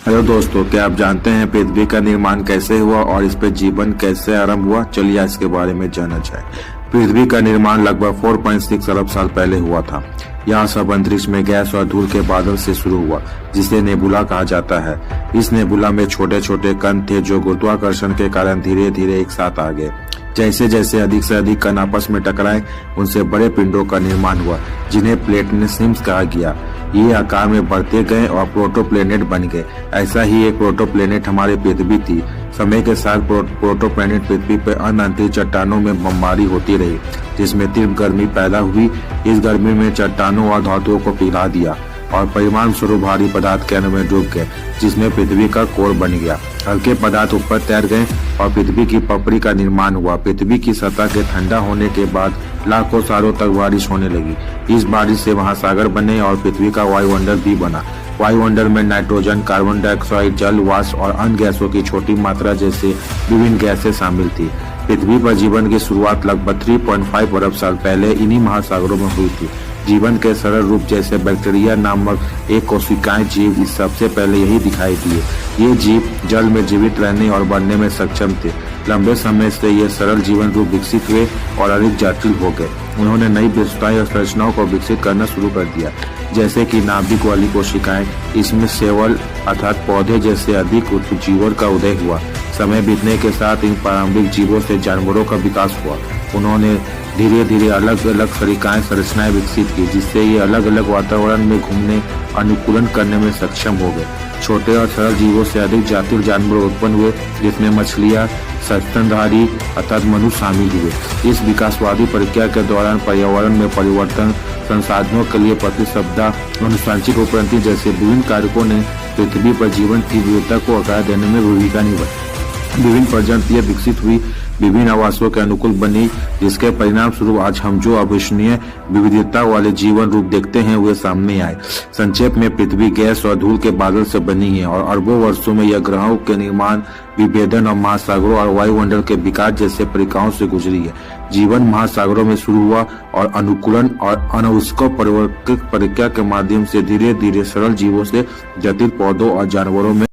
Hello दोस्तों, क्या आप जानते हैं पृथ्वी का निर्माण कैसे हुआ और इस पर जीवन कैसे आरंभ हुआ? चलिए इसके बारे में जाना जाए। पृथ्वी का निर्माण लगभग 4.6 अरब साल पहले हुआ था। यह सब अंतरिक्ष में गैस और धूल के बादल से शुरू हुआ, जिसे नेबुला कहा जाता है। इस नेबुला में छोटे छोटे कण थे जो गुरुत्वाकर्षण के कारण धीरे धीरे एक साथ आ गए। जैसे जैसे अधिक से अधिक कण आपस में टकराए, उनसे बड़े पिंडों का निर्माण हुआ, जिन्हें प्लेनेटसिम्स कहा गया। ये आकार में बढ़ते गए और प्रोटोप्लेनेट बन गए। ऐसा ही एक प्रोटोप्लेनेट हमारी पृथ्वी थी। समय के साथ प्रोटोप्लेनेट पृथ्वी पर अन्य अंतरिक्ष चट्टानों में बमबारी होती रही, जिसमें तीव्र गर्मी पैदा हुई। इस गर्मी में चट्टानों और धातुओं को पिघला दिया और परिमाण स्वरूप भारी पदार्थ केंद्र में डूब गए, जिसमें पृथ्वी का कोर बन गया। हल्के पदार्थ ऊपर तैर गए और पृथ्वी की पपड़ी का निर्माण हुआ। पृथ्वी की सतह के ठंडा होने के बाद लाखों सालों तक बारिश होने लगी। इस बारिश से महासागर बने और पृथ्वी का वायुमंडल भी बना। वायुमंडल में नाइट्रोजन, कार्बन डाइऑक्साइड, जल, वाष्प और अन्य गैसों की छोटी मात्रा जैसे विभिन्न गैसें शामिल थी। पृथ्वी पर जीवन की शुरुआत लगभग 3.5 अरब साल पहले इन्हीं महासागरों में हुई थी। जीवन के सरल रूप जैसे बैक्टीरिया नामक एक कोशिकाएं जीव इस सबसे पहले यही दिखाई दिए। ये जीव जल में जीवित रहने और बढ़ने में सक्षम थे। लंबे समय से ये सरल जीवन रूप विकसित हुए और अधिक जटिल हो गए। उन्होंने नई विशेषताएं और संरचनाओं को विकसित करना शुरू कर दिया, जैसे कि नाभिक वाली कोशिकाएं। इसमें सेवल अर्थात पौधे जैसे अधिक जीवों का उदय हुआ। समय बीतने के साथ इन प्रारंभिक जीवों से जानवरों का विकास हुआ। उन्होंने धीरे धीरे अलग अलग संरचनाएं विकसित की, जिससे ये अलग अलग वातावरण में घूमने अनुकूलन करने में सक्षम हो गए। छोटे और सरल जीवों से अधिक जटिल जानवर उत्पन्न हुए, जिसमें मछलियां, स्तनधारी अर्थात मनुष्य शामिल हुए। इस विकासवादी प्रक्रिया के दौरान पर्यावरण में परिवर्तन, संसाधनों के लिए प्रतिस्पर्धा, अनुवांशिक उत्पत्ति जैसे विभिन्न कारकों ने पृथ्वी पर जीवन की विविधता को आकार देने में भूमिका निभाई। विभिन्न प्रजातियां विकसित हुई, विभिन्न आवासों के अनुकूल बनी, जिसके परिणाम स्वरूप आज हम जो अविश्वसनीय विविधता वाले जीवन रूप देखते हैं वे सामने आए। संक्षेप में, पृथ्वी गैस और धूल के बादल से बनी है और अरबों वर्षों में यह ग्रहों के निर्माण, विभेदन और महासागरों और वायुमंडल के विकास जैसे प्रक्रियाओं से गुजरी है। जीवन महासागरों में शुरू हुआ और अनुकूलन और अनावश्यक परिवर्तन प्रक्रिया के माध्यम से धीरे धीरे सरल जीवों से जटिल पौधों और जानवरों में